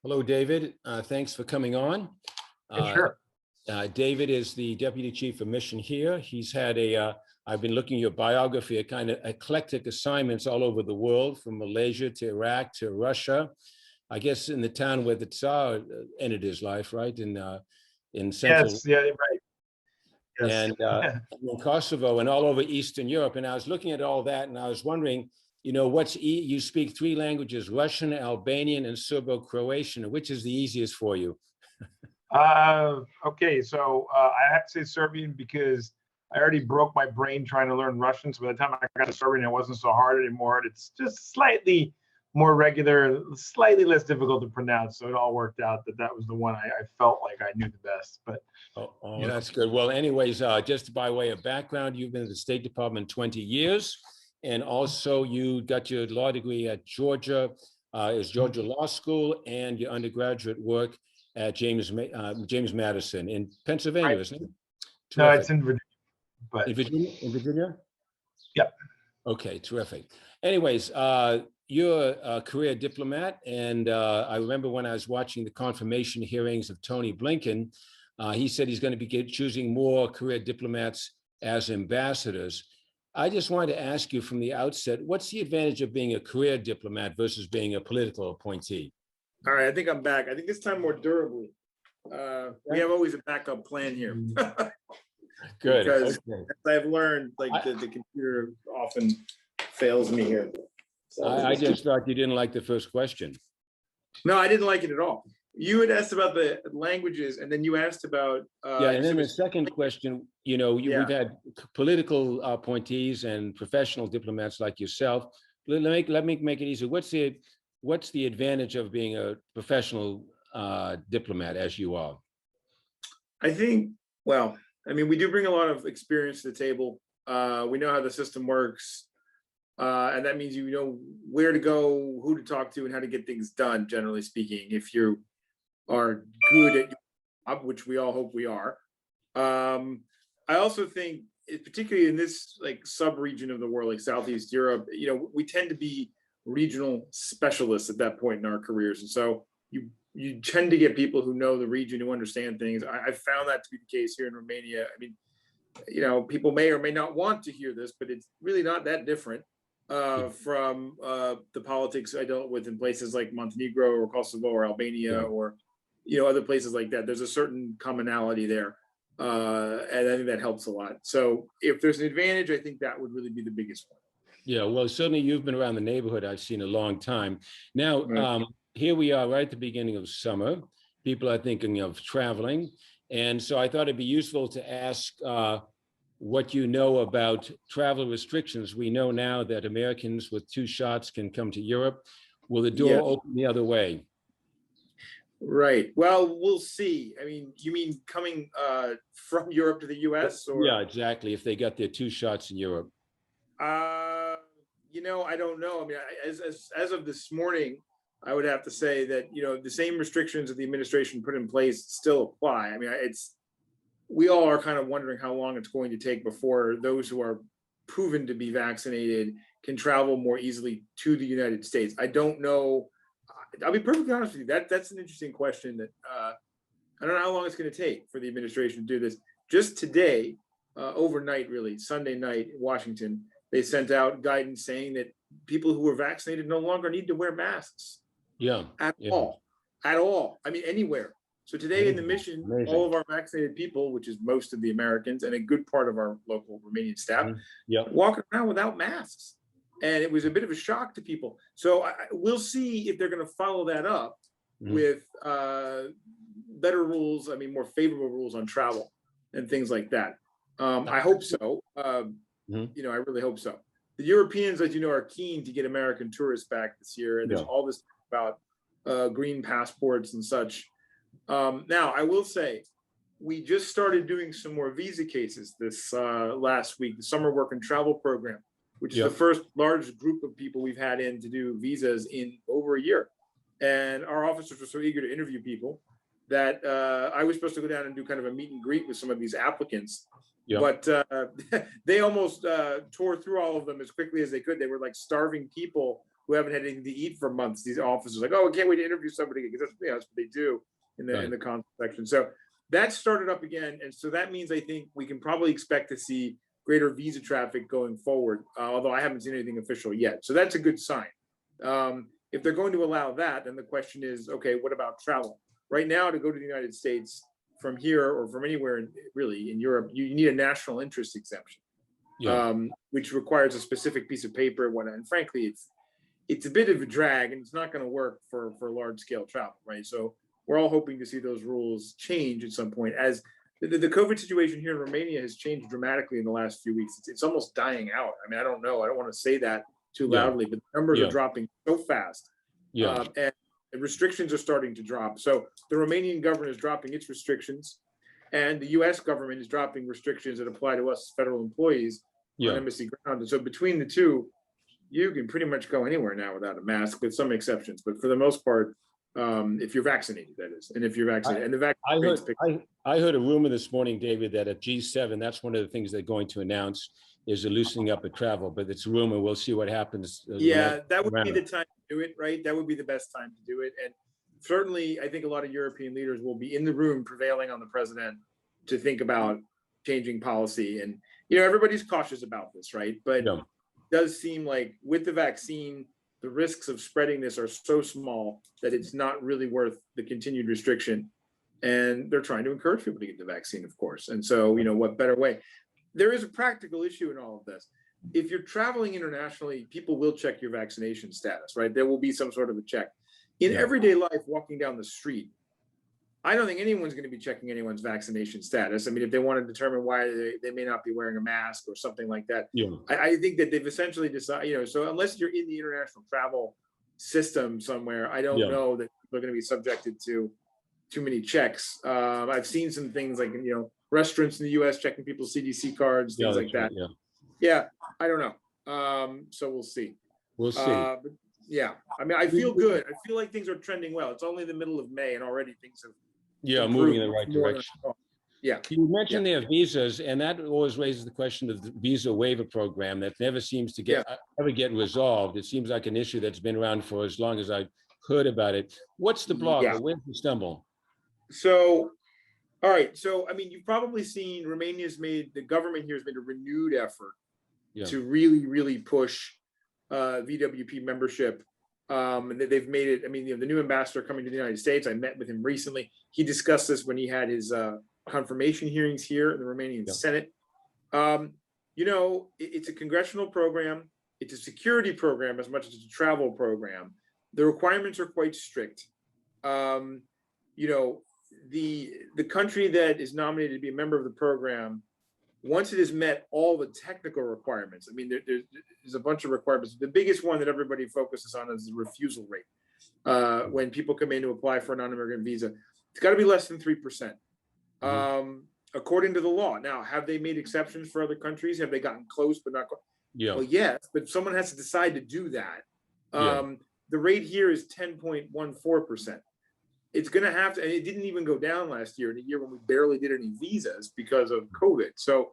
Hello, David. Thanks for coming on. Sure. David is the Deputy Chief of Mission here. He's had I've been looking at your biography, a kind of eclectic assignments all over the world, from Malaysia to Iraq to Russia. I guess in the town where the Tsar ended his life, right? In central. Yes, yeah, right. Yes. And in Kosovo and all over Eastern Europe. And I was looking at all that and I was wondering, you speak three languages: Russian, Albanian, and Serbo-Croatian. Which is the easiest for you? Okay, so I have to say Serbian because I already broke my brain trying to learn Russian. So by the time I got to Serbian, it wasn't so hard anymore. It's just slightly more regular, slightly less difficult to pronounce. So it all worked out that was the one I felt like I knew the best. But that's good. Well, anyways, just by way of background, you've been in the State Department 20 years, and also you got your law degree at Georgia Law School, and your undergraduate work at James Madison in Pennsylvania, right. Isn't it? No, it's in Virginia. But in Virginia? Yep. Okay, terrific. Anyways, you're a career diplomat, and I remember when I was watching the confirmation hearings of Tony Blinken, he said he's going to be choosing more career diplomats as ambassadors. I just wanted to ask you from the outset, what's the advantage of being a career diplomat versus being a political appointee? All right, I think I'm back. I think this time more durably. We have always a backup plan here. Good. Because okay. as I've learned, like the computer often fails me here. So I just thought you didn't like the first question. No, I didn't like it at all. You had asked about the languages, and then you asked about and then the second question, we've had political appointees and professional diplomats like yourself. Let me make it easy. What's the advantage of being a professional diplomat as you are? I think, well, I mean, we do bring a lot of experience to the table. We know how the system works. And that means you know where to go, who to talk to, and how to get things done, generally speaking, if you are good at your job, which we all hope we are. I also think, particularly in this like sub-region of the world, like Southeast Europe, we tend to be regional specialists at that point in our careers. And so you tend to get people who know the region, who understand things. I found that to be the case here in Romania. I mean, people may or may not want to hear this, but it's really not that different from the politics I dealt with in places like Montenegro or Kosovo or Albania or other places like that. There's a certain commonality there, and I think that helps a lot. So if there's an advantage, I think that would really be the biggest one. Yeah, well, certainly you've been around the neighborhood. I've seen a long time. Now, Right. Here we are right at the beginning of summer. People are thinking of traveling. And so I thought it'd be useful to ask what you know about travel restrictions. We know now that Americans with 2 shots can come to Europe. Will the door open the other way? Right. Well, we'll see. I mean, you mean coming from Europe to the US? Or? Yeah, exactly. If they got their 2 shots in Europe. I don't know. I mean, as of this morning, I would have to say that, the same restrictions that the administration put in place still apply. I mean, we all are kind of wondering how long it's going to take before those who are proven to be vaccinated can travel more easily to the United States. I don't know. I'll be perfectly honest with you. That's an interesting question that I don't know how long it's going to take for the administration to do this. Just today, overnight, really, Sunday night in Washington, they sent out guidance saying that people who were vaccinated no longer need to wear masks. At all. I mean, anywhere. So today in the mission, all of our vaccinated people, which is most of the Americans and a good part of our local Romanian staff, walking around without masks. And it was a bit of a shock to people. So we'll see if they're going to follow that up with better rules. I mean, more favorable rules on travel and things like that. I hope so. I really hope so. The Europeans, as you know, are keen to get American tourists back this year. And there's all this about green passports and such. Now, I will say, we just started doing some more visa cases this last week, the Summer Work and Travel Program, which is the first large group of people we've had in to do visas in over a year. And our officers were so eager to interview people that I was supposed to go down and do kind of a meet and greet with some of these applicants. But they almost tore through all of them as quickly as they could. They were like starving people who haven't had anything to eat for months. These officers like, oh, I can't wait to interview somebody because that's what they do in the consul section. So that started up again, and so that means I think we can probably expect to see greater visa traffic going forward. Although I haven't seen anything official yet, so that's a good sign. If they're going to allow that, then the question is, okay, what about travel? Right now, to go to the United States from here or from anywhere really in Europe, you need a national interest exemption, which requires a specific piece of paper and whatnot. And frankly, it's a bit of a drag, and it's not going to work for large scale travel, right? So we're all hoping to see those rules change at some point, as the COVID situation here in Romania has changed dramatically in the last few weeks. It's almost dying out. I mean, I don't know. I don't want to say that too loudly, but the numbers are dropping so fast. And the restrictions are starting to drop. So the Romanian government is dropping its restrictions, and the US government is dropping restrictions that apply to us federal employees on embassy ground. And so between the two, you can pretty much go anywhere now without a mask, with some exceptions. But for the most part, if you're vaccinated, that is, and if you're vaccinated, and the vaccine. I heard a rumor this morning, David, that at G7, that's one of the things they're going to announce is a loosening up of travel. But it's a rumor. We'll see what happens. Yeah, that would be the time to do it, right? That would be the best time to do it. And certainly, I think a lot of European leaders will be in the room prevailing on the president to think about changing policy. And, everybody's cautious about this, right? But it does seem like with the vaccine, the risks of spreading this are so small that it's not really worth the continued restriction. And they're trying to encourage people to get the vaccine, of course. And so, what better way? There is a practical issue in all of this. If you're traveling internationally, people will check your vaccination status, right? There will be some sort of a check. In everyday life, walking down the street, I don't think anyone's going to be checking anyone's vaccination status. I mean, if they want to determine why they may not be wearing a mask or something like that, I think that they've essentially decided, so unless you're in the international travel system somewhere, I don't know that they're going to be subjected to too many checks. I've seen some things like, restaurants in the US checking people's CDC cards, things like that. I don't know. So we'll see. But yeah, I mean, I feel good. I feel like things are trending well. It's only the middle of May and already things have moving in the right direction. Yeah. You mentioned their visas, and that always raises the question of the visa waiver program that never seems to ever get resolved. It seems like an issue that's been around for as long as I've heard about it. What's the block? Where's the stumble? So, all right. So, I mean, you've probably seen the government here has made a renewed effort to really, really push VWP membership. And they've made it, I mean, the new ambassador coming to the United States, I met with him recently. He discussed this when he had his confirmation hearings here in the Romanian Senate. It's a congressional program. It's a security program as much as it's a travel program. The requirements are quite strict. The country that is nominated to be a member of the program, once it has met all the technical requirements, I mean, there's a bunch of requirements. The biggest one that everybody focuses on is the refusal rate. When people come in to apply for a non-immigrant visa, it's got to be less than 3%. According to the law. Now, have they made exceptions for other countries? Have they gotten close but not quite? Well, yes, but someone has to decide to do that. The rate here is 10.14%. It's going to have to, and it didn't even go down last year, in a year when we barely did any visas because of COVID. So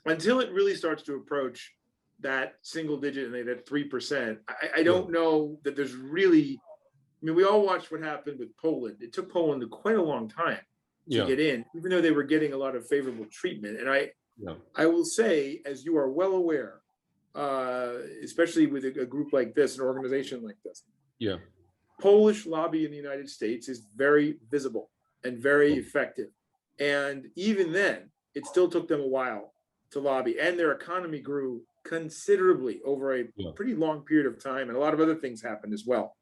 until it really starts to approach that single digit and that 3%, I don't know that there's really, I mean, we all watched what happened with Poland. It took Poland quite a long time to get in, even though they were getting a lot of favorable treatment. And I will say, as you are well aware, especially with a group like this, an organization like this, Polish lobby in the United States is very visible and very effective. And even then, it still took them a while to lobby, and their economy grew considerably over a pretty long period of time. And a lot of other things happened as well.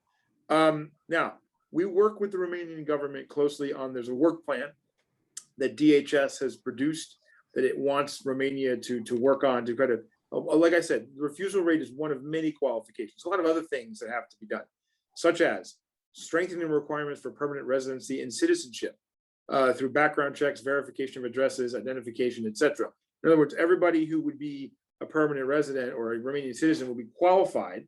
Now, we work with the Romanian government closely on, there's a work plan that DHS has produced that it wants Romania to work on to kind of, like I said, the refusal rate is one of many qualifications. A lot of other things that have to be done, such as strengthening requirements for permanent residency and citizenship through background checks, verification of addresses, identification, etc. In other words, everybody who would be a permanent resident or a Romanian citizen will be qualified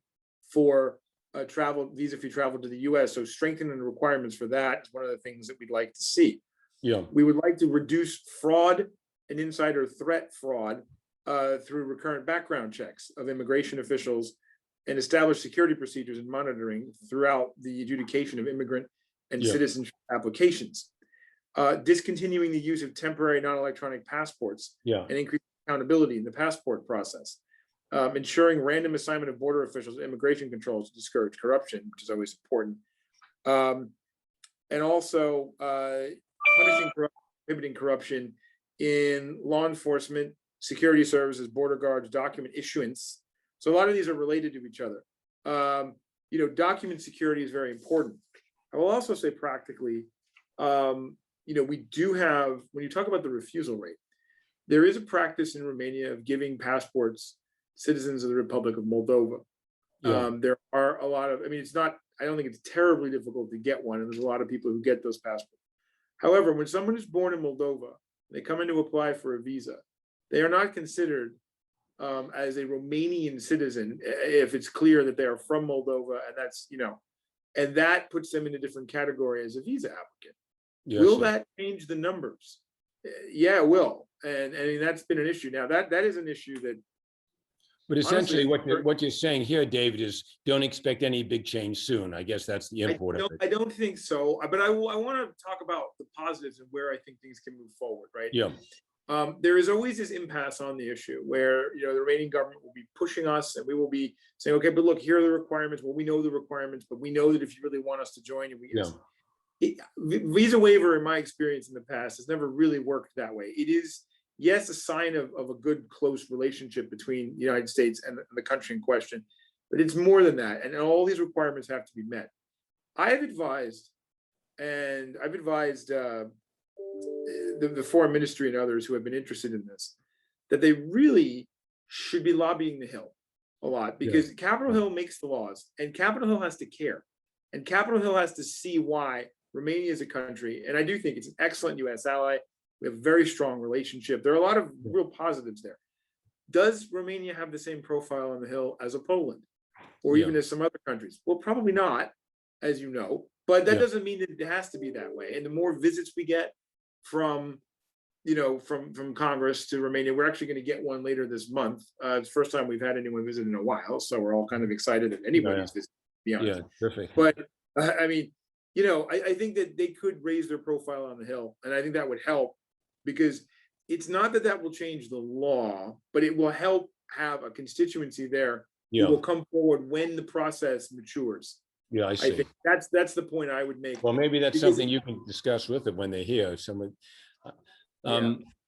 for a travel visa if you travel to the US. So strengthening the requirements for that is one of the things that we'd like to see. We would like to reduce fraud and insider threat fraud through recurrent background checks of immigration officials and establish security procedures and monitoring throughout the adjudication of immigrant and citizenship applications. Discontinuing the use of temporary non-electronic passports and increase accountability in the passport process. Ensuring random assignment of border officials and immigration controls to discourage corruption, which is always important. And also punishing corruption, prohibiting corruption in law enforcement, security services, border guards, document issuance. So a lot of these are related to each other. Document security is very important. I will also say practically, we do have, when you talk about the refusal rate, there is a practice in Romania of giving passports citizens of the Republic of Moldova. There are a lot of, I don't think it's terribly difficult to get one, and there's a lot of people who get those passports. However, when someone is born in Moldova, they come in to apply for a visa, they are not considered as a Romanian citizen if it's clear that they are from Moldova, and that's, and that puts them in a different category as a visa applicant. Will that change the numbers? Yeah, it will. And I mean, that's been an issue. Now that is an issue that. But essentially, what you're saying here, David, is don't expect any big change soon. I guess that's the import of it. I don't think so. But I want to talk about the positives and where I think things can move forward, right? Yeah. There is always this impasse on the issue where, the Romanian government will be pushing us and we will be saying, okay, but look, here are the requirements. Well, we know the requirements, but we know that if you really want us to join, visa waiver, in my experience in the past, has never really worked that way. It is, yes, a sign of a good, close relationship between the United States and the country in question, but it's more than that. And all these requirements have to be met. I've advised the foreign ministry and others who have been interested in this, that they really should be lobbying the Hill a lot, because Capitol Hill makes the laws, and Capitol Hill has to care, and Capitol Hill has to see why Romania is a country. And I do think it's an excellent U.S. ally. We have a very strong relationship. There are a lot of real positives there. Does Romania have the same profile on the Hill as a Poland, or even as some other countries? Well, probably not, as you know, but that doesn't mean that it has to be that way. And the more visits we get from Congress to Romania, we're actually going to get one later this month. It's the first time we've had anyone visit in a while, so we're all kind of excited that anybody's visit, to be honest. Perfect. But I think that they could raise their profile on the Hill, and I think that would help, because it's not that will change the law, but it will help have a constituency there who will come forward when the process matures. Yeah, I see. I think that's the point I would make. Well, maybe that's something you can discuss with them when they're here.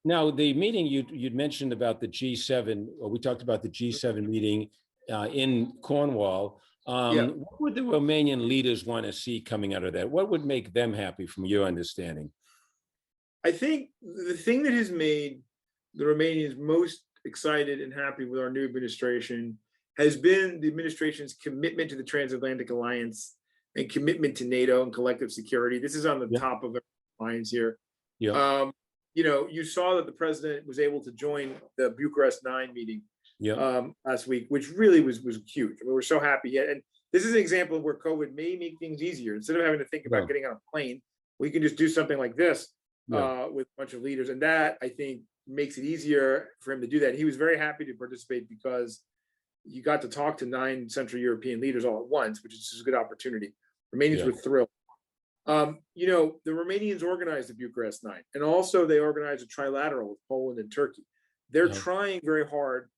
Now, the meeting you'd mentioned about the G7, or we talked about the G7 meeting in Cornwall. What would the Romanian leaders want to see coming out of that? What would make them happy from your understanding? I think the thing that has made the Romanians most excited and happy with our new administration has been the administration's commitment to the transatlantic alliance and commitment to NATO and collective security. This is on the top of our minds here. You saw that the president was able to join the Bucharest 9 meeting last week, which really was huge. I mean, we're so happy. And this is an example of where COVID may make things easier. Instead of having to think about getting on a plane, we can just do something like this with a bunch of leaders. And that, I think, makes it easier for him to do that. He was very happy to participate because you got to talk to 9 Central European leaders all at once, which is just a good opportunity. Romanians were thrilled. The Romanians organized the Bucharest 9, and also they organized a trilateral with Poland and Turkey. They're trying very hard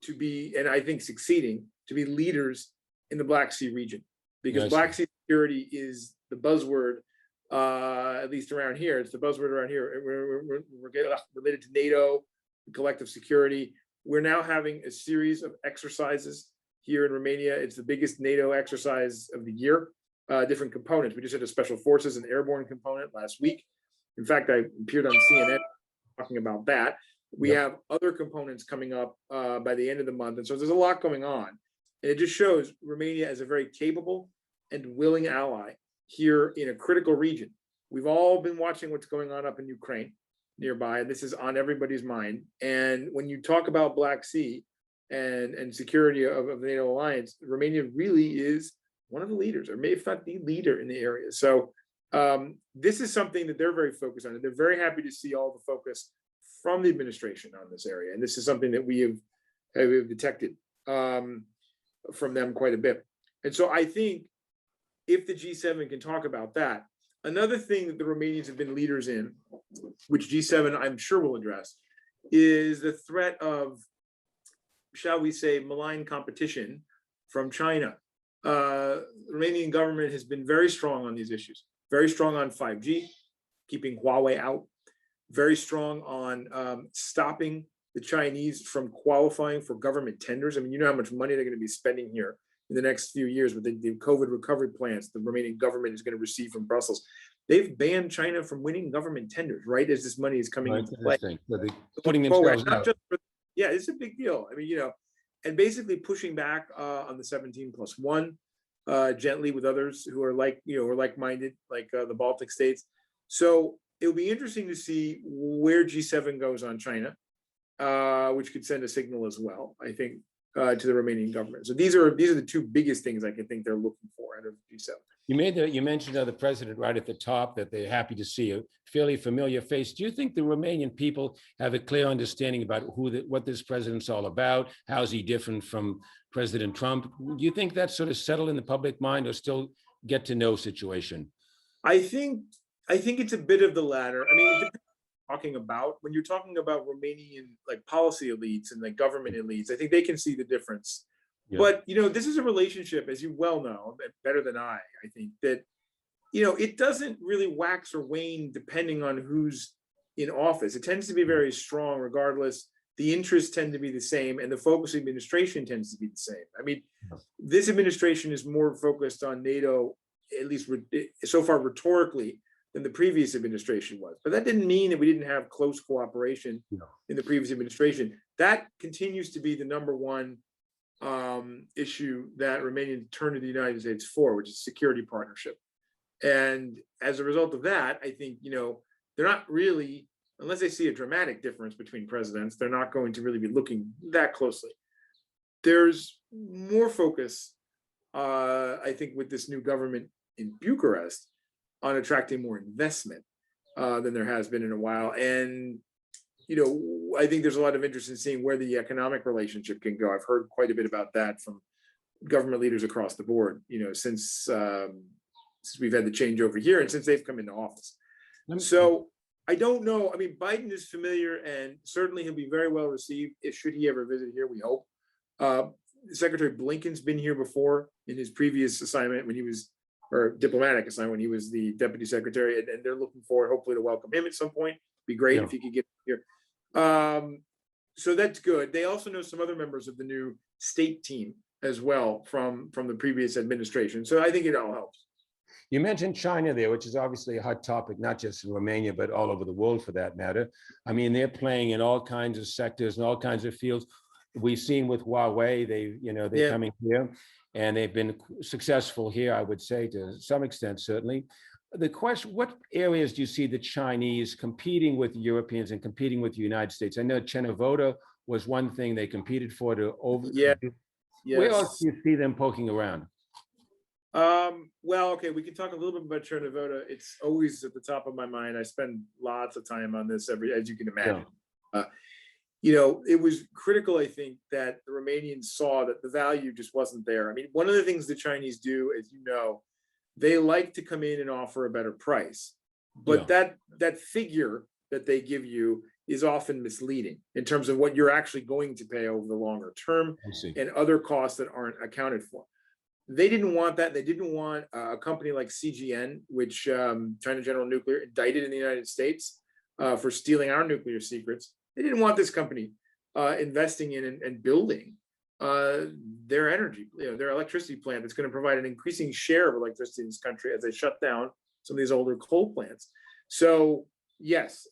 to be, and I think succeeding, to be leaders in the Black Sea region, because Black Sea security is the buzzword, at least around here. It's the buzzword around here. We're getting related to NATO, collective security. We're now having a series of exercises here in Romania. It's the biggest NATO exercise of the year. Different components. We just had a special forces and airborne component last week. In fact, I appeared on CNN talking about that. We have other components coming up by the end of the month. And so there's a lot going on. And it just shows Romania as a very capable and willing ally here in a critical region. We've all been watching what's going on up in Ukraine nearby, and this is on everybody's mind. And when you talk about Black Sea and security of the NATO alliance, Romania really is one of the leaders, or maybe if not the leader in the area. So this is something that they're very focused on, and they're very happy to see all the focus from the administration on this area. And this is something that we have detected. from them quite a bit. And so I think if the G7 can talk about that, another thing that the Romanians have been leaders in, which G7 I'm sure will address, is the threat of, shall we say, malign competition from China. The Romanian government has been very strong on these issues, very strong on 5G, keeping Huawei out, very strong on stopping the Chinese from qualifying for government tenders. I mean, you know how much money they're going to be spending here in the next few years with the COVID recovery plans the Romanian government is going to receive from Brussels. They've banned China from winning government tenders, right, as this money is coming into play. So they're putting themselves out. Yeah, it's a big deal. I mean, you know, and basically pushing back on the 17+1 gently with others who are like, you know, or like-minded, like the Baltic states. So it'll be interesting to see where G7 goes on China, which could send a signal as well, I think, to the Romanian government. So these are the two biggest things I can think they're looking for out of G7. You mentioned the president right at the top, that they're happy to see a fairly familiar face. Do you think the Romanian people have a clear understanding about what this president's all about? How is he different from President Trump? Do you think that's sort of settled in the public mind, or still get to know situation? I think it's a bit of the latter. I mean, when you're talking about Romanian like policy elites and like government elites, I think they can see the difference. Yeah. But, you know, this is a relationship, as you well know, better than I think, that, you know, it doesn't really wax or wane depending on who's in office. It tends to be very strong regardless. The interests tend to be the same, and the focus of the administration tends to be the same. I mean, this administration is more focused on NATO, at least so far rhetorically, than the previous administration was. But that didn't mean that we didn't have close cooperation in the previous administration. That continues to be the number one issue that Romanians turn to the United States for, which is security partnership. And as a result of that, I think, you know, they're not really, unless they see a dramatic difference between presidents, they're not going to really be looking that closely. There's more focus, I think, with this new government in Bucharest on attracting more investment than there has been in a while. And, you know, I think there's a lot of interest in seeing where the economic relationship can go. I've heard quite a bit about that from government leaders across the board, you know, since we've had the changeover here and since they've come into office. So I don't know. I mean, Biden is familiar, and certainly he'll be very well received should he ever visit here, we hope. Secretary Blinken's been here before in his previous assignment when he was, or diplomatic assignment when he was the deputy secretary, and they're looking forward, hopefully, to welcome him at some point. Be great if he could get here. So that's good. They also know some other members of the new state team as well from the previous administration. So I think it all helps. You mentioned China there, which is obviously a hot topic, not just in Romania, but all over the world for that matter. I mean, they're playing in all kinds of sectors and all kinds of fields. We've seen with Huawei, they're coming here, and they've been successful here, I would say, to some extent, certainly. The question, what areas do you see the Chinese competing with Europeans and competing with the United States? I know Chernobyl was one thing they competed for to over. Yeah. Yes. Where else do you see them poking around? Well, okay, we can talk a little bit about Chernobyl. It's always at the top of my mind. I spend lots of time on this as you can imagine. Yeah. You know, it was critical, I think, that the Romanians saw that the value just wasn't there. I mean, one of the things the Chinese do, as you know, they like to come in and offer a better price, but that figure that they give you is often misleading in terms of what you're actually going to pay over the longer term and other costs that aren't accounted for. They didn't want that. They didn't want a company like CGN, which China General Nuclear indicted in the United States for stealing our nuclear secrets. They didn't want this company investing in and building their energy, their electricity plant that's going to provide an increasing share of electricity in this country as they shut down some of these older coal plants. So yes,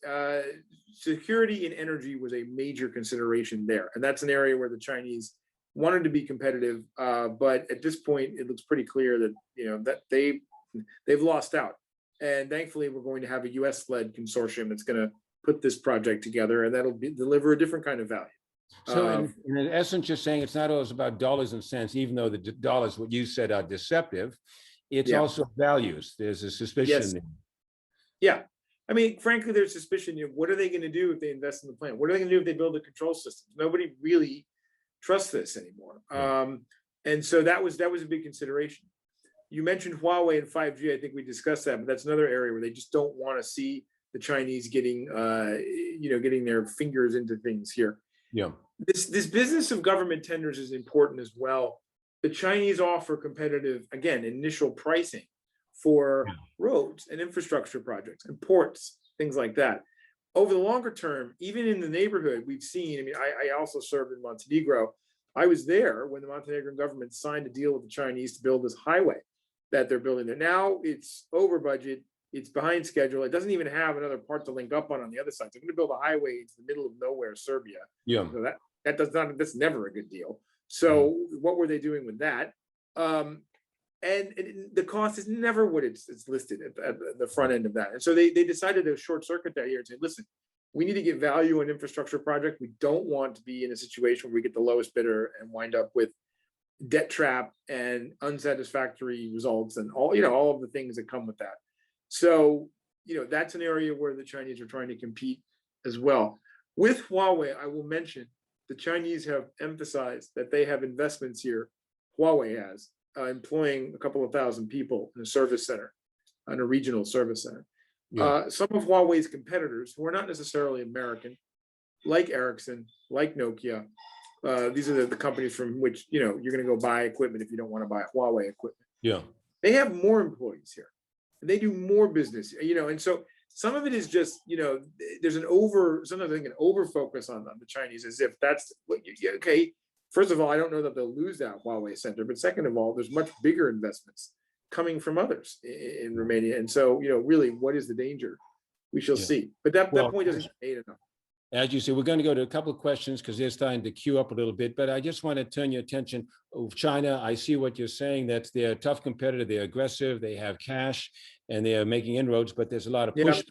security in energy was a major consideration there. And that's an area where the Chinese wanted to be competitive. But at this point, it looks pretty clear that, that they've lost out. And thankfully, we're going to have a US-led consortium that's going to put this project together, and that'll deliver a different kind of value. So in essence, you're saying it's not always about dollars and cents, even though the dollars, what you said, are deceptive. It's also values. There's a suspicion. Yes. Yeah. I mean, frankly, there's suspicion. What are they going to do if they invest in the plant? What are they going to do if they build a control system? Nobody really trusts this anymore. And so that was a big consideration. You mentioned Huawei and 5G. I think we discussed that, but that's another area where they just don't want to see the Chinese getting, getting their fingers into things here. Yeah. This business of government tenders is important as well. The Chinese offer competitive, again, initial pricing for roads and infrastructure projects and ports, things like that. Over the longer term, even in the neighborhood, we've seen, I mean, I also served in Montenegro. I was there when the Montenegrin government signed a deal with the Chinese to build this highway that they're building there. Now it's over budget, it's behind schedule. It doesn't even have another part to link up on the other side. They're going to build a highway into the middle of nowhere, Serbia. Yeah. So that's never a good deal. So what were they doing with that? And the cost is never what it's listed at the front end of that. And so they decided to short circuit that here and say, listen, we need to get value on infrastructure project. We don't want to be in a situation where we get the lowest bidder and wind up with debt trap and unsatisfactory results and all of the things that come with that. So, that's an area where the Chinese are trying to compete as well. With Huawei, I will mention the Chinese have emphasized that they have investments here. Huawei has employing a couple of thousand people in a service center, in a regional service center. Yeah. Some of Huawei's competitors, who are not necessarily American, like Ericsson, like Nokia, these are the companies from which you're going to go buy equipment if you don't want to buy Huawei equipment. Yeah, they have more employees here, and they do more business. And so some of it is just there's sometimes an over focus on the Chinese, as if that's okay. First of all, I don't know that they'll lose that Huawei center, but second of all, there's much bigger investments coming from others in Romania. And so, really, what is the danger? We shall see. But that point doesn't get made enough. As you say, we're going to go to a couple of questions because they're starting to queue up a little bit. But I just want to turn your attention of China. I see what you're saying, that they're a tough competitor. They're aggressive. They have cash and they're making inroads, but there's a lot of pushback.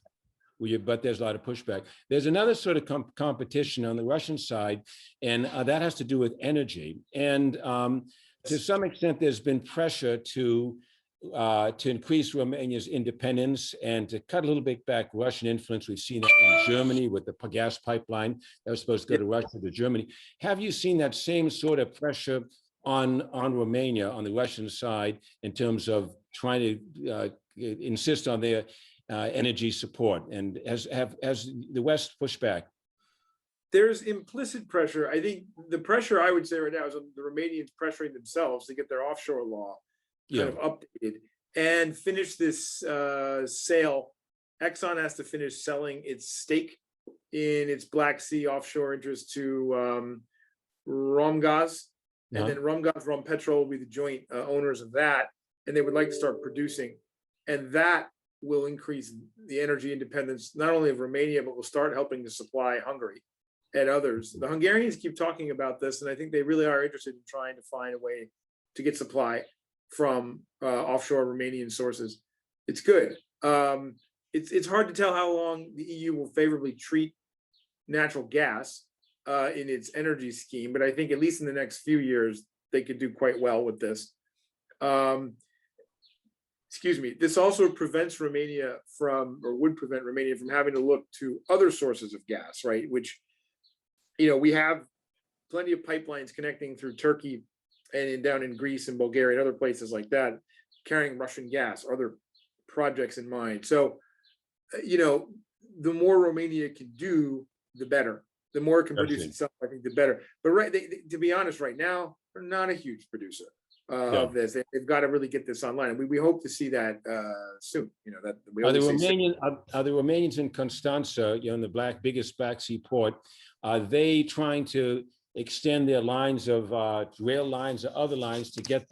But there's a lot of pushback. There's another sort of competition on the Russian side, and that has to do with energy. And to some extent, there's been pressure to increase Romania's independence and to cut a little bit back Russian influence. We've seen that in Germany with the gas pipeline that was supposed to go to Russia to Germany. Have you seen that same sort of pressure on Romania on the Russian side in terms of trying to insist on their energy support? And has the West pushed back? There's implicit pressure. I think the pressure I would say right now is the Romanians pressuring themselves to get their offshore law kind of updated and finish this sale. Exxon has to finish selling its stake in its Black Sea offshore interest to Romgaz, and then Romgaz, Rompetrol will be the joint owners of that, and they would like to start producing, and that will increase the energy independence, not only of Romania, but will start helping to supply Hungary and others. The Hungarians keep talking about this, and I think they really are interested in trying to find a way to get supply from offshore Romanian sources. It's good. It's hard to tell how long the EU will favorably treat natural gas in its energy scheme, but I think at least in the next few years, they could do quite well with this. This also prevents Romania from, or would prevent Romania from having to look to other sources of gas, right? Which, we have plenty of pipelines connecting through Turkey and down in Greece and Bulgaria and other places like that, carrying Russian gas, other projects in mind. So, the more Romania can do, the better. The more it can produce itself, I think, the better. But to be honest, right now, they're not a huge producer of this. They've got to really get this online, and we hope to see that soon. That we are the Romanians in Constanța, in the biggest Black Sea port? Are they trying to extend their lines of rail lines or other lines to get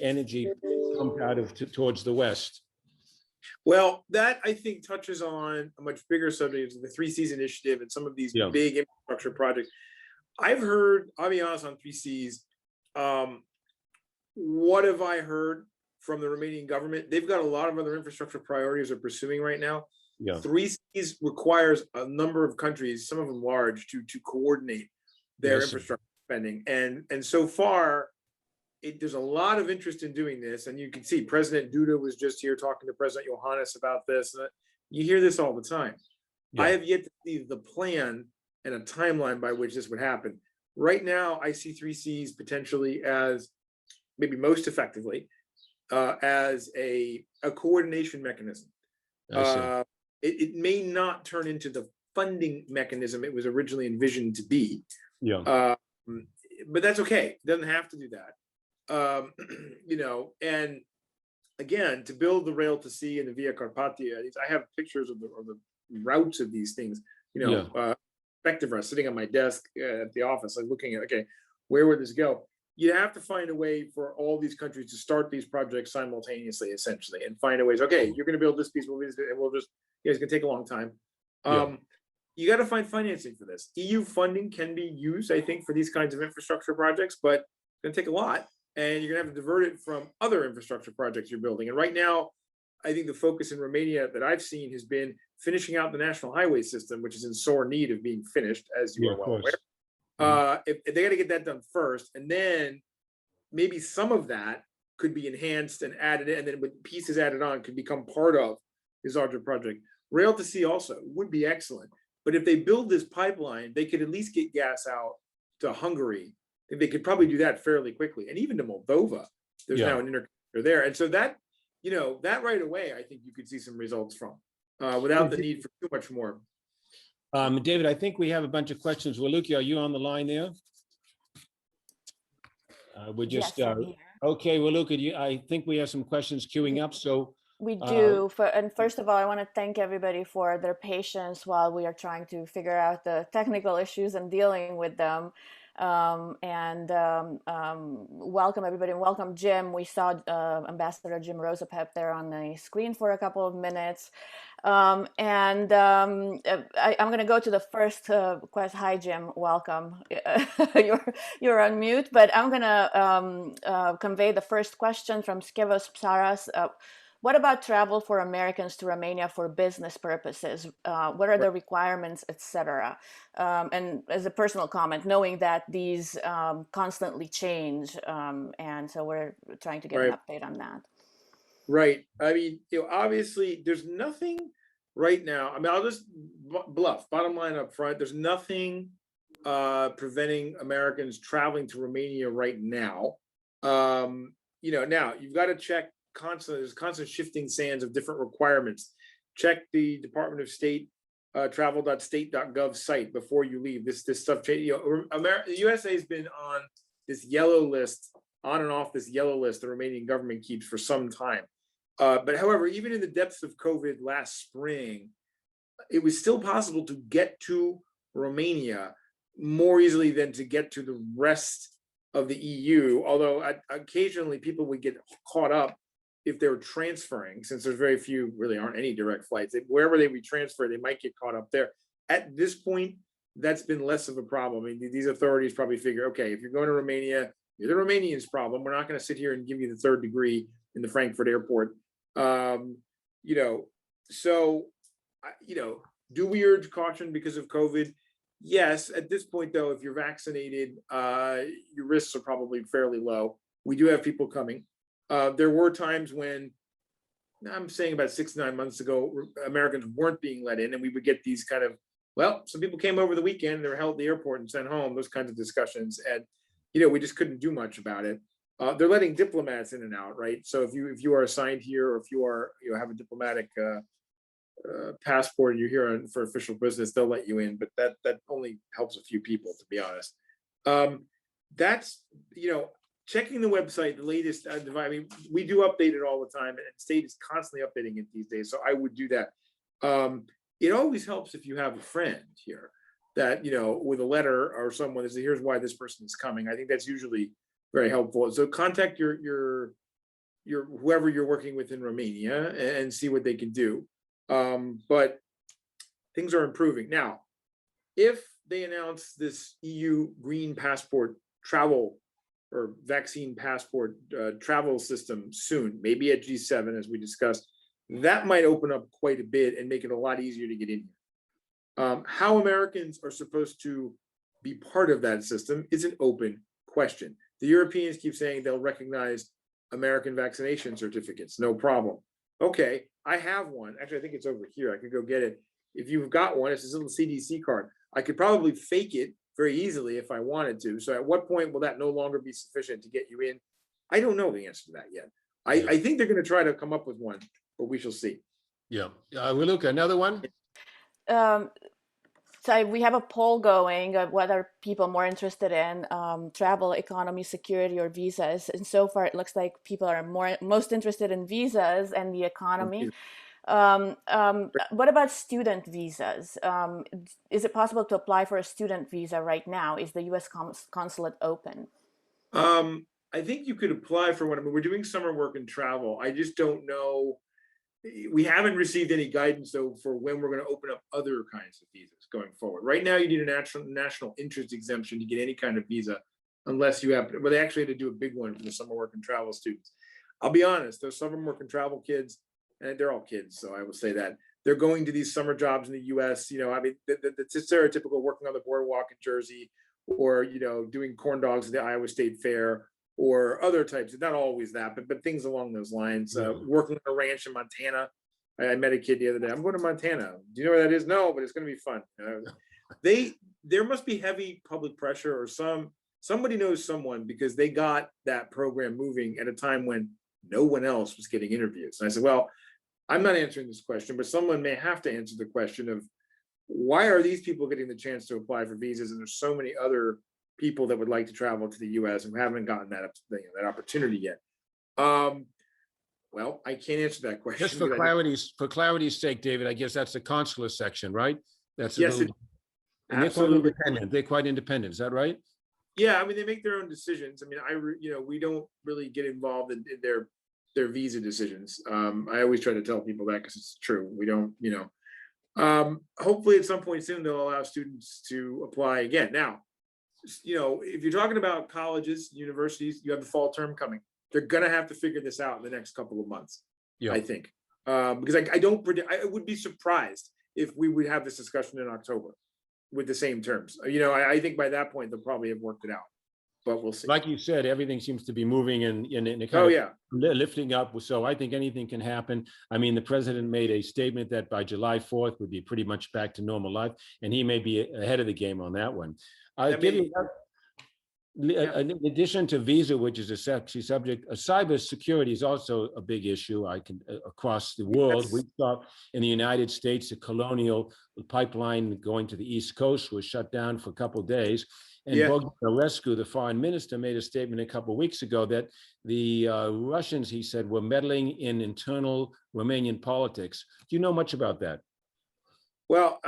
energy pumped out of towards the west? Well, that I think touches on a much bigger subject, the 3 Seas initiative and some of these big infrastructure projects. I've heard, I'll be honest, on 3 Seas. What have I heard from the Romanian government? They've got a lot of other infrastructure priorities they're pursuing right now. 3 Seas requires a number of countries, some of them large, to coordinate their infrastructure spending. And so far, there's a lot of interest in doing this. And you can see President Duda was just here talking to President Iohannis about this. You hear this all the time. I have yet to see the plan and a timeline by which this would happen. Right now, I see 3 Seas potentially as maybe most effectively as a coordination mechanism. I see. It may not turn into the funding mechanism it was originally envisioned to be, Yeah. but that's okay. It doesn't have to do that. And again, to build the rail to sea and the Via Carpathia, I have pictures of the routes of these things. Effective routes sitting on my desk at the office, like looking at, okay, where would this go? You have to find a way for all these countries to start these projects simultaneously, essentially, and find a ways. Okay, you're going to build this piece, and we'll just. It's going to take a long time. You got to find financing for this. EU funding can be used, I think, for these kinds of infrastructure projects, but it's going to take a lot, and you're going to have to divert it from other infrastructure projects you're building. And right now, I think the focus in Romania that I've seen has been finishing out the national highway system, which is in sore need of being finished, as you are well aware. If they got to get that done first, and then maybe some of that could be enhanced and added in, and then with pieces added on could become part of this larger project. Rail to sea also would be excellent, but if they build this pipeline, they could at least get gas out to Hungary. And they could probably do that fairly quickly, and even to Moldova. There's now an interconnector there, and so that that right away, I think you could see some results from without the need for too much more. David, I think we have a bunch of questions. Waluki, are you on the line there? We're just, Yes, I'm here. okay, Waluki, I think we have some questions queuing up, so. We do. And first of all, I want to thank everybody for their patience while we are trying to figure out the technical issues and dealing with them. Welcome everybody, and welcome Jim. We saw Ambassador Jim Rosapep there on the screen for a couple of minutes. I'm going to go to the first question. Hi, Jim. Welcome. you're on mute, but I'm going to convey the first question from Skevos Psaras. What about travel for Americans to Romania for business purposes? What are the requirements, etc.? And as a personal comment, knowing that these constantly change, and so we're trying to get an update on that. Right. I mean, obviously, there's nothing right now. I mean, I'll just bluff. Bottom line up front, there's nothing preventing Americans traveling to Romania right now. Now you've got to check. There's constant shifting sands of different requirements. Check the Department of State travel.state.gov site before you leave. This stuff. The USA has been on this yellow list, on and off this yellow list the Romanian government keeps for some time. But however, even in the depths of COVID last spring, it was still possible to get to Romania more easily than to get to the rest of the EU. Although occasionally people would get caught up if they were transferring, since there's very few, really aren't any direct flights. Wherever they would transfer, they might get caught up there. At this point, that's been less of a problem. I mean, these authorities probably figure, okay, if you're going to Romania, you're the Romanians' problem. We're not going to sit here and give you the third degree in the Frankfurt airport. Do we urge caution because of COVID? Yes. At this point, though, if you're vaccinated, your risks are probably fairly low. We do have people coming. There were times when, I'm saying about 6 to 9 months ago, Americans weren't being let in, and we would get these kind of, some people came over the weekend, they were held at the airport and sent home, those kinds of discussions. And, we just couldn't do much about it. They're letting diplomats in and out, right? So if you are assigned here, or if you are, have a diplomatic passport and you're here for official business, they'll let you in, but that only helps a few people, to be honest. That's, checking the website, the latest. I mean, we do update it all the time, and state is constantly updating it these days. So I would do that. It always helps if you have a friend here that, with a letter or someone that says, here's why this person is coming. I think that's usually very helpful. So contact your whoever you're working with in Romania and see what they can do. But things are improving. Now, if they announce this EU green passport travel or vaccine passport travel system soon, maybe at G7, as we discussed, that might open up quite a bit and make it a lot easier to get in here. How Americans are supposed to be part of that system is an open question. The Europeans keep saying they'll recognize American vaccination certificates, no problem. Okay, I have one. Actually, I think it's over here. I could go get it. If you've got one, it's this little CDC card. I could probably fake it very easily if I wanted to. So at what point will that no longer be sufficient to get you in I don't know the answer to that yet. I think they're going to try to come up with one, but we shall see. Yeah. Raluca, another one? So we have a poll going of what are people more interested in, travel, economy, security, or visas. And so far, it looks like people are most interested in visas and the economy. What about student visas? Is it possible to apply for a student visa right now? Is the U.S. consulate open? I think you could apply for one. I mean, we're doing summer work and travel. I just don't know. We haven't received any guidance though for when we're going to open up other kinds of visas going forward. Right now, you need a national interest exemption to get any kind of visa, unless you have. Well, they actually had to do a big one for the summer work and travel students. I'll be honest; those summer work and travel kids, and they're all kids, so I will say that they're going to these summer jobs in the U.S. You know, I mean, the stereotypical working on the boardwalk in Jersey, or doing corn dogs at the Iowa State Fair, or other types, not always that, but things along those lines. Working on a ranch in Montana. I met a kid the other day. I'm going to Montana. Do you know where that is? No, but it's going to be fun. There must be heavy public pressure, or somebody knows someone, because they got that program moving at a time when no one else was getting interviews. And I said, well, I'm not answering this question, but someone may have to answer the question of why are these people getting the chance to apply for visas, and there's so many other people that would like to travel to the U.S. and haven't gotten that opportunity yet. Well, I can't answer that question. Just for clarity's sake, David, I guess that's the consular section, right? That's yes, and they're quite independent. They're quite independent. Is that right? Yeah, I mean, they make their own decisions. I mean, we don't really get involved in their visa decisions. I always try to tell people that because it's true. We don't, hopefully at some point soon they'll allow students to apply again. Now, if you're talking about colleges, universities, you have the fall term coming. They're going to have to figure this out in the next couple of months, I think. Because I don't predict, I would be surprised if we would have this discussion in October with the same terms. I think by that point, they'll probably have worked it out, but we'll see. Like you said, everything seems to be moving and kind of lifting up. So I think anything can happen. I mean, the president made a statement that by July 4th would be pretty much back to normal life, and he may be ahead of the game on that one. In addition to visa, which is a sexy subject, cyber security is also a big issue. Across the world. We saw in the United States, a colonial pipeline going to the East Coast was shut down for a couple of days. And Florescu, the foreign minister, made a statement a couple of weeks ago that the Russians, he said, were meddling in internal Romanian politics. Do you know much about that? Well,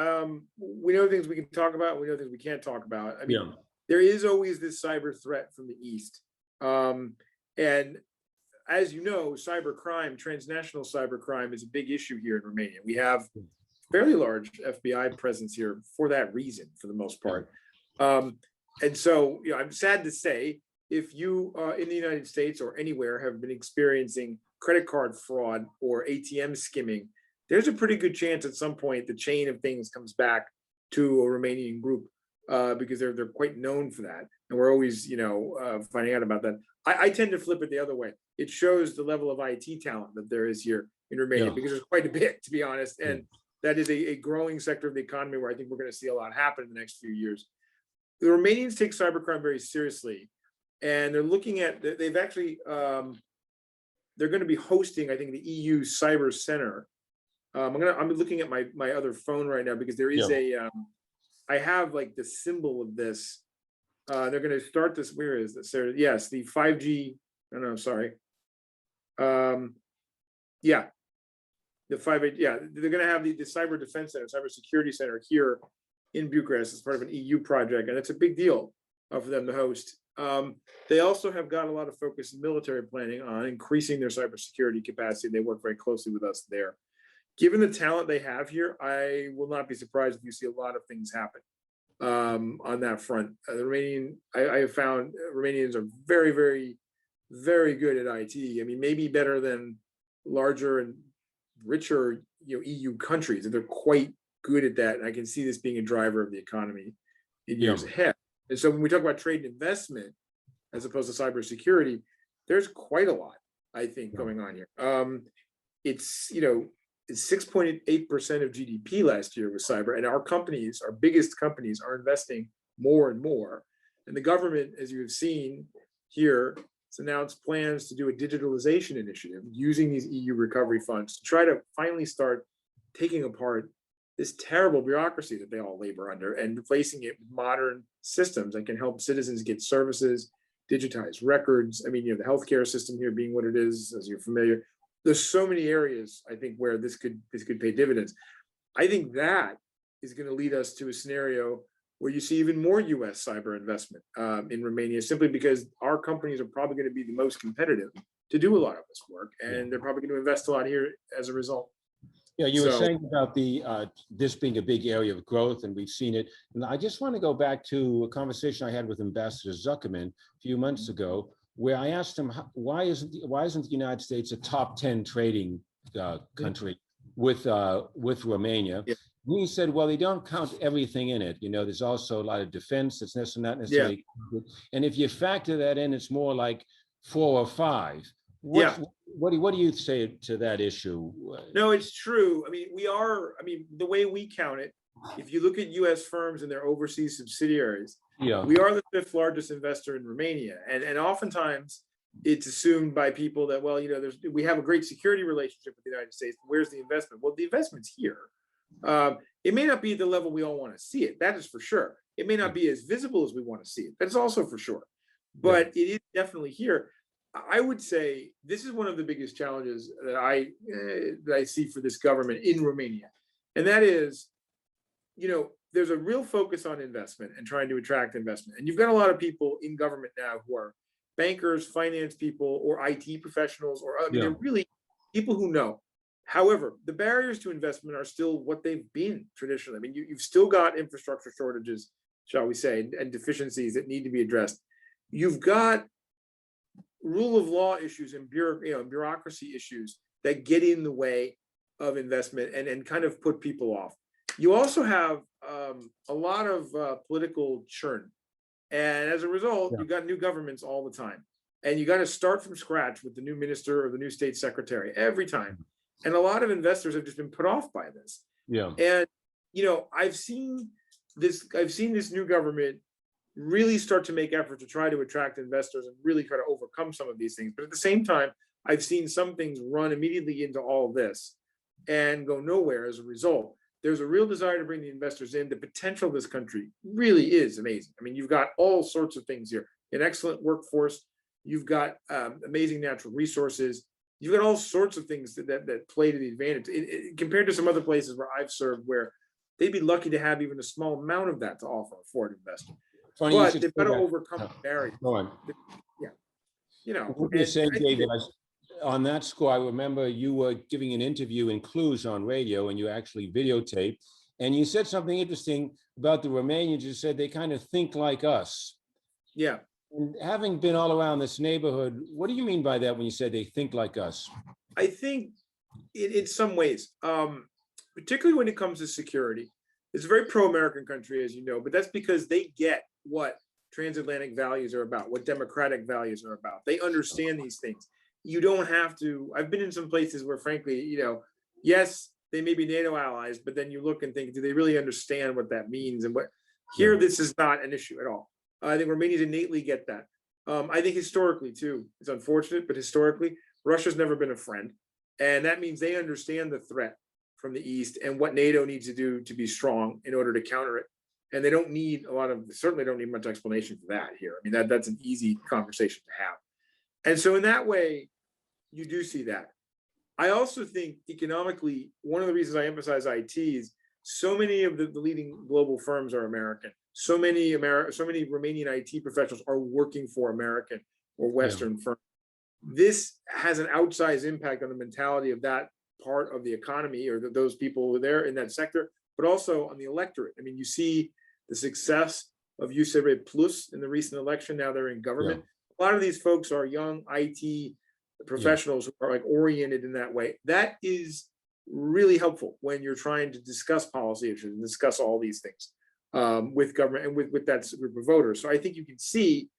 we know things we can talk about. We know things we can't talk about. I mean, there is always this cyber threat from the East. And as you know, cybercrime, transnational cybercrime is a big issue here in Romania. We have fairly large FBI presence here for that reason, for the most part. And so, I'm sad to say, if you in the United States or anywhere have been experiencing credit card fraud or ATM skimming, there's a pretty good chance at some point the chain of things comes back to a Romanian group. Because they're quite known for that, and we're always finding out about that. I tend to flip it the other way. It shows the level of IT talent that there is here in Romania, because there's quite a bit, to be honest, and that is a growing sector of the economy where I think we're going to see a lot happen in the next few years. The Romanians take cybercrime very seriously, and they're looking at. They've actually they're going to be hosting, I think, the EU Cyber Center. I'm looking at my other phone right now because there is I have like the symbol of this. They're going to start this. Where is this? There, yes, the 5G. No, sorry. The 5G. Yeah, they're going to have the Cyber Defense Center, Cyber Security Center here in Bucharest as part of an EU project, and it's a big deal for them to host. They also have got a lot of focus in military planning on increasing their cybersecurity capacity. They work very closely with us there. Given the talent they have here, I will not be surprised if you see a lot of things happen on that front. I have found Romanians are very, very, very good at IT. I mean, maybe better than larger and richer EU countries, and they're quite good at that. And I can see this being a driver of the economy in years ahead. And so when we talk about trade and investment, as opposed to cybersecurity, there's quite a lot, I think, going on here. It's 6.8% of GDP last year was cyber, and our companies, our biggest companies, are investing more and more. And the government, as you have seen here, has announced plans to do a digitalization initiative using these EU recovery funds to try to finally start taking apart this terrible bureaucracy that they all labor under and replacing it with modern systems that can help citizens get services, digitize records. I mean, the healthcare system here being what it is, as you're familiar, there's so many areas I think where this could pay dividends. I think that is going to lead us to a scenario where you see even more U.S. cyber investment in Romania, simply because our companies are probably going to be the most competitive to do a lot of this work, and they're probably going to invest a lot here as a result. Yeah, you were saying about the this being a big area of growth, and we've seen it. And I just want to go back to a conversation I had with Ambassador Zuckerman a few months ago, where I asked him why isn't the United States a top 10 trading country with Romania? Yeah. He said, well, they don't count everything in it. There's also a lot of defense that's not necessarily. Yeah. And if you factor that in, it's more like 4 or 5. What do you say to that issue? No, it's true. I mean, the way we count it, if you look at U.S. firms and their overseas subsidiaries, we are the 5th largest investor in Romania. And oftentimes it's assumed by people that, well, we have a great security relationship with the United States. Where's the investment? Well, the investment's here. It may not be at the level we all want to see it. That is for sure. It may not be as visible as we want to see it. That's also for sure. But it is definitely here. I would say this is one of the biggest challenges that I see for this government in Romania. And that is, there's a real focus on investment and trying to attract investment. And you've got a lot of people in government now who are bankers, finance people, or IT professionals, or they're really people who know. However, the barriers to investment are still what they've been traditionally. I mean, you've still got infrastructure shortages, shall we say, and deficiencies that need to be addressed. You've got rule of law issues and bureaucracy issues that get in the way of investment and kind of put people off. You also have a lot of political churn. And as a result, you've got new governments all the time. And you got to start from scratch with the new minister or the new state secretary every time. And a lot of investors have just been put off by this. Yeah. And, I've seen this new government really start to make efforts to try to attract investors and really try to overcome some of these things. But at the same time, I've seen some things run immediately into all this and go nowhere as a result. There's a real desire to bring the investors in. The potential of this country really is amazing. I mean, you've got all sorts of things here, an excellent workforce. You've got amazing natural resources. You've got all sorts of things that play to the advantage compared to some other places where I've served, where they'd be lucky to have even a small amount of that to offer a foreign investor. Funny, but they've got to overcome the barrier. Go on. What you're saying, David, on that score, I remember you were giving an interview in Cluj on radio, and you actually videotaped, and you said something interesting about the Romanians. You said they kind of think like us. Yeah. And having been all around this neighborhood, what do you mean by that when you said they think like us? I think in some ways, particularly when it comes to security, it's a very pro-American country, as you know, but that's because they get what transatlantic values are about, what democratic values are about. They understand these things. You don't have to. I've been in some places where, frankly, yes, they may be NATO allies, but then you look and think, do they really understand what that means? And what here, this is not an issue at all. I think Romanians innately get that. I think historically, too, it's unfortunate, but historically, Russia's never been a friend. And that means they understand the threat from the East and what NATO needs to do to be strong in order to counter it. And they don't need certainly don't need much explanation for that here. I mean, that's an easy conversation to have. And so in that way, you do see that. I also think economically, one of the reasons I emphasize IT is so many of the leading global firms are American. So many Romanian IT professionals are working for American or Western firms. This has an outsized impact on the mentality of that part of the economy, or those people who are there in that sector, but also on the electorate. I mean, you see the success of USR Plus in the recent election. Now they're in government. A lot of these folks are young IT professionals who are oriented in that way. That is really helpful when you're trying to discuss policy issues and discuss all these things with government and with that group of voters. So I think you can see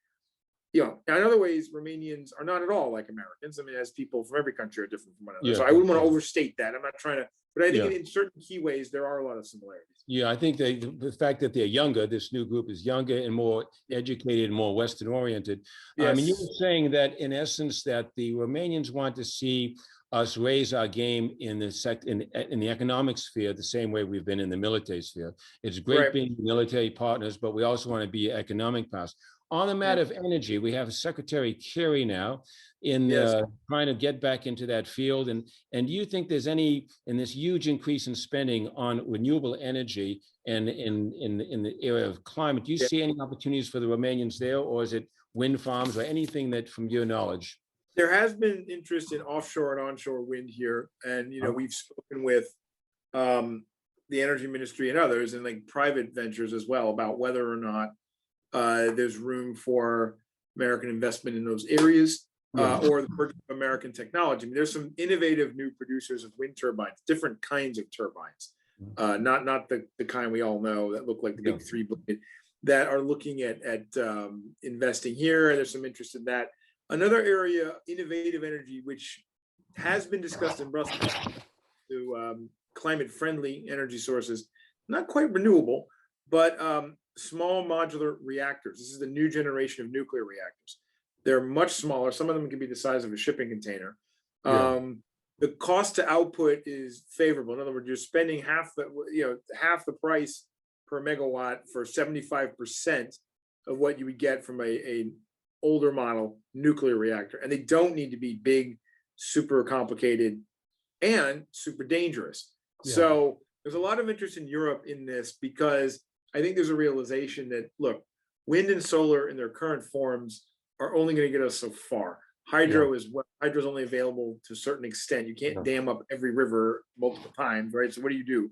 you know, in other ways, Romanians are not at all like Americans. I mean, as people from every country are different from one another. Yeah, So I wouldn't want to overstate that. I'm not trying to, but I think Yeah. in certain key ways, there are a lot of similarities. Yeah, I think the fact that they're younger, this new group is younger and more educated and more Western oriented. I mean, you Yes. were saying that in essence that the Romanians want to see us raise our game in the economic sphere the same way we've been in the military sphere. It's great Right. being military partners, but we also want to be economic partners. On the matter of energy, we have Secretary Kerry now in Yes. trying to get back into that field. And do you think there's any, in this huge increase in spending on renewable energy and in the area of climate, do you Yeah. see any opportunities for the Romanians there, or is it wind farms or anything that, from your knowledge? There has been interest in offshore and onshore wind here, and you know, we've spoken with the energy ministry and others, and like private ventures as well, about whether or not there's room for American investment in those areas, or the purchase of American technology. I mean, there's some innovative new producers of wind turbines, different kinds of turbines, not the kind we all know that look like the big 3 billion, that are looking at investing here. And there's some interest in that. Another area, innovative energy, which has been discussed in Brussels, to climate-friendly energy sources, not quite renewable, but small modular reactors. This is the new generation of nuclear reactors. They're much smaller. Some of them can be the size of a shipping container. The cost to output is favorable. In other words, you're spending half the price per megawatt for 75% of what you would get from a older model nuclear reactor. And they don't need to be big, super complicated, and super dangerous. So there's a lot of interest in Europe in this, because I think there's a realization that, look, wind and solar in their current forms are only going to get us so far. Hydro is only available to a certain extent. You can't dam up every river multiple times, right? So what do?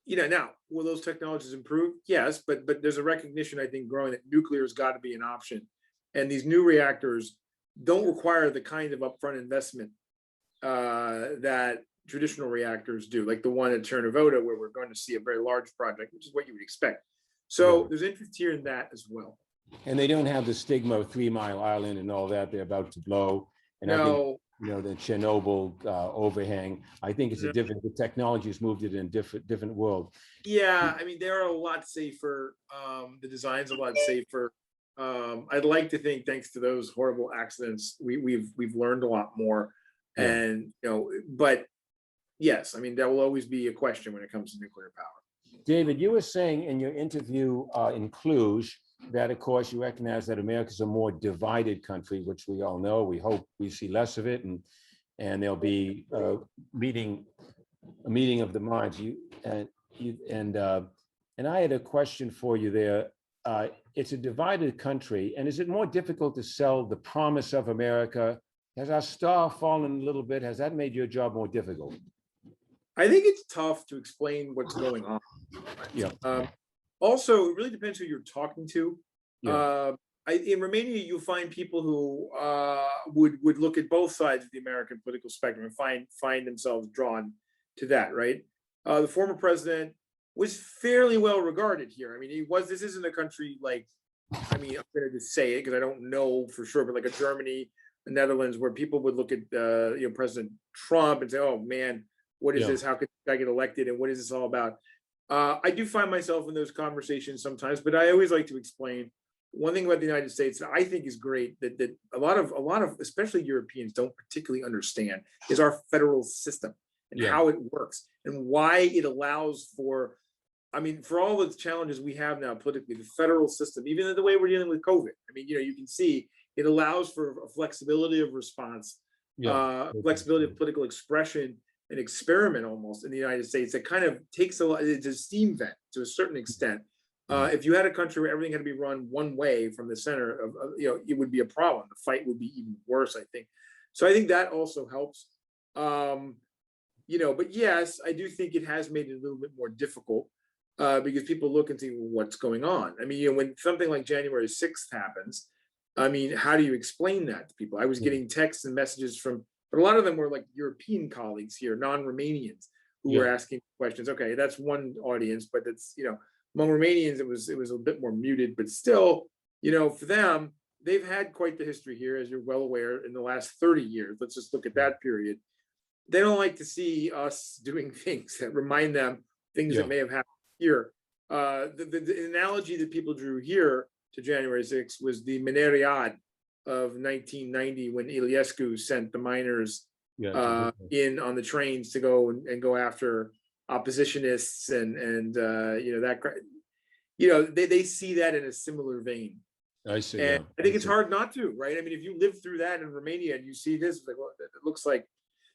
You know, now, will those technologies improve? Yes, but there's a recognition, I think, growing that nuclear has got to be an option. And these new reactors don't require the kind of upfront investment that traditional reactors do, like the one at Chernivtsi, where we're going to see a very large project, which is what you would expect. So there's interest here in that as well. And they don't have the stigma of 3 Mile Island and all that they're about to blow. And I think, you know, the Chernobyl overhang, I think it's a different, the technology has moved it in a different world. Yeah, I mean, they're a lot safer. The design's a lot safer. I'd like to think, thanks to those horrible accidents, we've learned a lot more. And, you know, but yes, I mean, there will always be a question when it comes to nuclear power. David, you were saying in your interview in Cluj that, of course, you recognize that America's a more divided country, which we all know. We hope we see less of it, and there'll be a meeting of the minds. And I had a question for you there. It's a divided country, and is it more difficult to sell the promise of America? Has our star fallen a little bit? Has that made your job more difficult? I think it's tough to explain what's going on. Also, it really depends who you're talking to. In Romania, you'll find people who would look at both sides of the American political spectrum and find themselves drawn to that, right? The former president was fairly well regarded here. I mean, this isn't a country like, I mean, I'm going to just say it because I don't know for sure, but like a Germany, the Netherlands, where people would look at President Trump and say, oh man, what is this? How could I get elected? And what is this all about? I do find myself in those conversations sometimes, but I always like to explain one thing about the United States that I think is great, that a lot of especially Europeans don't particularly understand, is our federal system and how it works and why it allows for, I mean, for all the challenges we have now politically, the federal system, even the way we're dealing with COVID, I mean, you can see it allows for a flexibility of response, flexibility of political expression, an experiment almost in the United States that kind of takes it's a steam vent to a certain extent. If you had a country where everything had to be run one way from the center of, it would be a problem. The fight would be even worse, I think. So I think that also helps. But yes, I do think it has made it a little bit more difficult because people look and see, well, what's going on. I mean, when something like January 6th happens, I mean, how do you explain that to people? I was getting texts and messages from, but a lot of them were like European colleagues here, non-Romanians, who were asking questions. Okay, that's one audience, but that's, among Romanians, it was a bit more muted, but still, for them, they've had quite the history here, as you're well aware, in the last 30 years. Let's just look at that period. They don't like to see us doing things that remind them things that may have happened here. The analogy that people drew here to January 6th was the Mineriad of 1990, when Iliescu sent the miners in on the trains to go and go after oppositionists and they see that in a similar vein. I see. And I think it's hard not to, right? I mean, if you live through that in Romania and you see this, like, well, it looks like.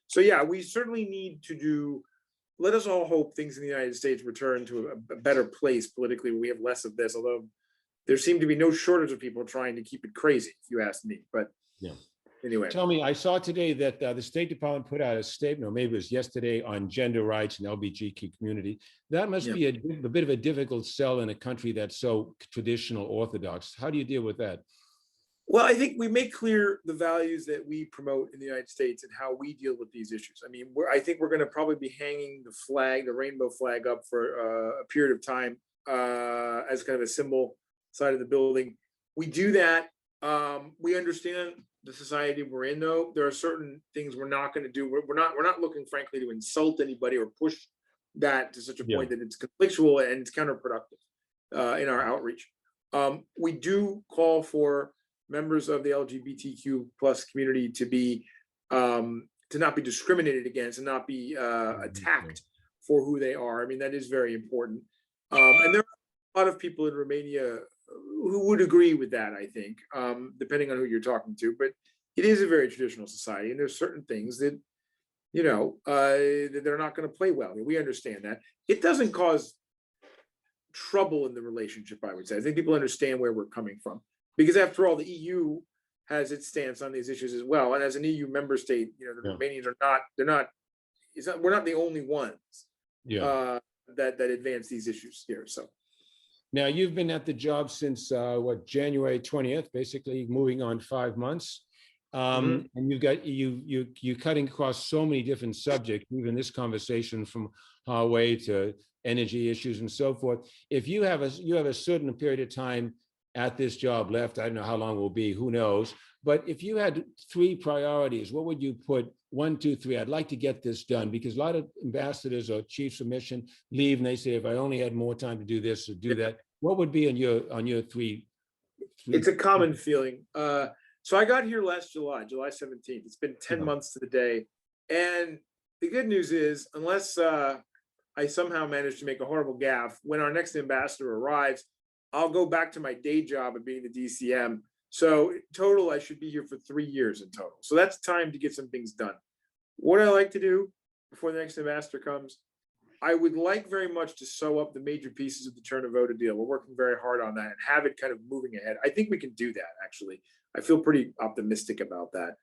So yeah, we certainly need to let us all hope things in the United States return to a better place politically, where we have less of this, although there seem to be no shortage of people trying to keep it crazy, if you ask me. But anyway. Tell me, I saw today that the State Department put out a statement, or maybe it was yesterday, on gender rights and LGBTQ community. That must be a bit of a difficult sell in a country that's so traditional orthodox. How do you deal with that? Well, I think we make clear the values that we promote in the United States and how we deal with these issues. I mean, I think we're going to probably be hanging the flag, the rainbow flag, up for a period of time as kind of a symbol side of the building. We do that. We understand the society we're in, though. There are certain things we're not going to do. We're not looking, frankly, to insult anybody or push that to such a point that it's conflictual and it's counterproductive in our outreach. We do call for members of the LGBTQ plus community to not be discriminated against and not be attacked for who they are. I mean, that is very important. And there are a lot of people in Romania who would agree with that, I think, depending on who you're talking to. But it is a very traditional society, and there's certain things that, that they're not going to play well. I mean, we understand that. It doesn't cause trouble in the relationship, I would say. I think people understand where we're coming from. Because after all, the EU has its stance on these issues as well. And as an EU member state, the Romanians we're not the only ones that advance these issues here. So now you've been at the job since January 20th, basically moving on 5 months. And you've got you're cutting across so many different subjects, even this conversation, from Huawei to energy issues and so forth. If you have a certain period of time at this job left, I don't know how long it will be, who knows, but if you had 3 priorities, what would you put? 1, 2, 3, I'd like to get this done, because a lot of ambassadors or chiefs of mission leave and they say, if I only had more time to do this or do that. What would be on your three? It's a common feeling. So I got here last July 17th. It's been 10 months to the day. And the good news is, unless I somehow manage to make a horrible gaffe, when our next ambassador arrives, I'll go back to my day job of being the DCM. So total, I should be here for 3 years in total. So that's time to get some things done. What I like to do before the next ambassador comes, I would like very much to sew up the major pieces of the Ternavoda deal. We're working very hard on that and have it kind of moving ahead. I think we can do that, actually. I feel pretty optimistic about that.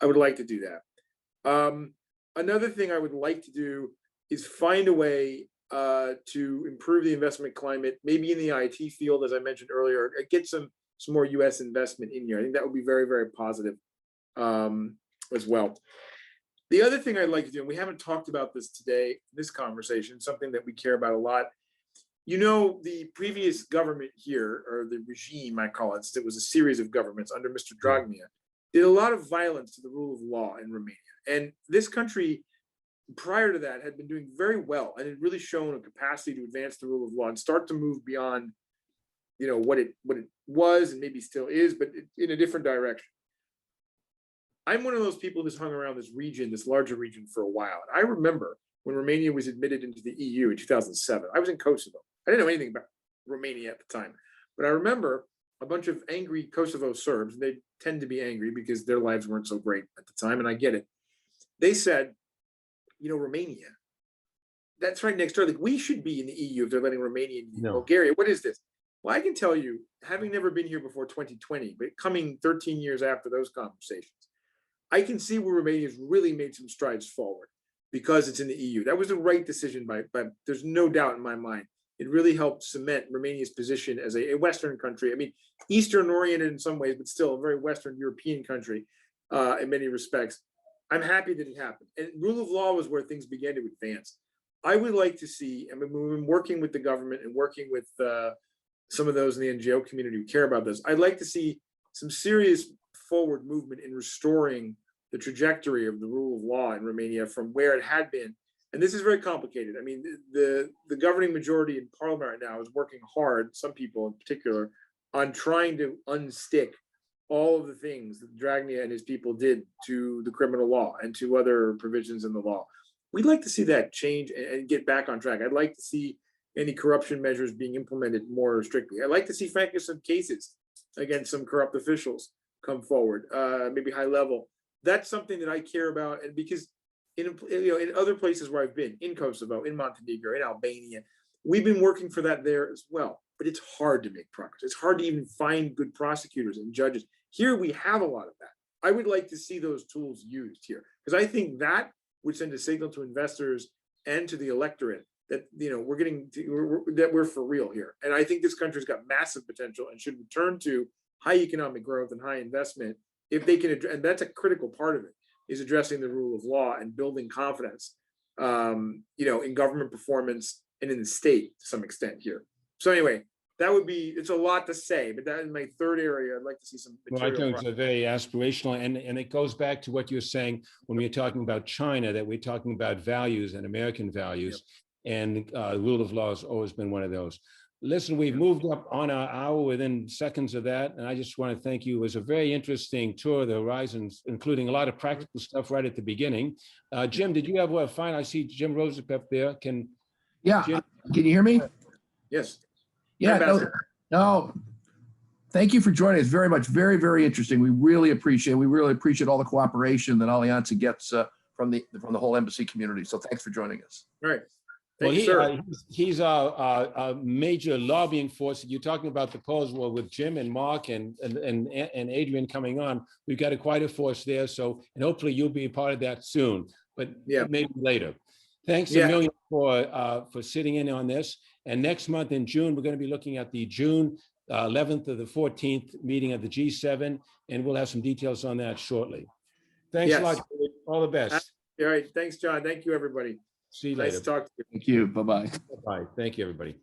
I would like to do that. Another thing I would like to do is find a way to improve the investment climate, maybe in the IT field, as I mentioned earlier, get some more US investment in here. I think that would be very, very positive as well. The other thing I'd like to do, and we haven't talked about this today, this conversation, something that we care about a lot. The previous government here, or the regime, I call it, it was a series of governments under Mr. Dragnea, did a lot of violence to the rule of law in Romania. And this country, prior to that, had been doing very well and had really shown a capacity to advance the rule of law and start to move beyond, what it was and maybe still is, but in a different direction. I'm one of those people who's hung around this region, this larger region, for a while. And I remember when Romania was admitted into the EU in 2007. I was in Kosovo. I didn't know anything about Romania at the time, but I remember a bunch of angry Kosovo Serbs, and they tend to be angry because their lives weren't so great at the time, and I get it. They said, Romania, that's right next door. Like, we should be in the EU if they're letting Romania in Bulgaria. What is this? Well, I can tell you, having never been here before 2020, but coming 13 years after those conversations, I can see where Romania's really made some strides forward because it's in the EU. That was the right decision by there's no doubt in my mind. It really helped cement Romania's position as a Western country. I mean, Eastern oriented in some ways, but still a very Western European country in many respects. I'm happy that it happened. And rule of law was where things began to advance. I would like to see, we've been working with the government and working with some of those in the NGO community who care about this. I'd like to see some serious forward movement in restoring the trajectory of the rule of law in Romania from where it had been. And this is very complicated. I mean, the governing majority in parliament right now is working hard, some people in particular, on trying to unstick all of the things that Dragnea and his people did to the criminal law and to other provisions in the law. We'd like to see that change and get back on track. I'd like to see any corruption measures being implemented more strictly. I'd like to see, frankly, some cases against some corrupt officials come forward, maybe high level. That's something that I care about, and because in other places where I've been, in Kosovo, in Montenegro, in Albania, we've been working for that there as well. But it's hard to make progress. It's hard to even find good prosecutors and judges. Here we have a lot of that. I would like to see those tools used here, because I think that would send a signal to investors and to the electorate that that we're for real here. And I think this country's got massive potential and should return to high economic growth and high investment if they can. And that's a critical part of it, is addressing the rule of law and building confidence, in government performance and in the state to some extent here. So anyway, that would be, it's a lot to say, but that is my third area. I'd like to see some material. Well, I think it's very aspirational, and it goes back to what you're saying when we're talking about China, that we're talking about values and American values, and rule of law has always been one of those. Listen, we've moved up on our hour within seconds of that, and I just want to thank you. It was a very interesting tour of the horizons, including a lot of practical stuff right at the beginning. Jim, did you have a final? I see Jim Rosapep there. Jim? Can you hear me? Yes. Yeah, no, thank you for joining us very much. Very, very interesting. We really appreciate all the cooperation that Alianta gets from the whole embassy community. So thanks for joining us. All right. Thank you, sir. He's a major lobbying force. You're talking about the polls. Well, with Jim and Mark and Adrian coming on, we've got quite a force there. So, and hopefully you'll be a part of that soon, but maybe later. Thanks a million for sitting in on this. And next month in June, we're going to be looking at the June 11th to the 14th meeting of the G7, and we'll have some details on that shortly. Thanks a lot. All the best. All right. Thanks, John. Thank you, everybody. See you later. Nice to talk to you. Thank you. Bye-bye. Bye. Thank you, everybody.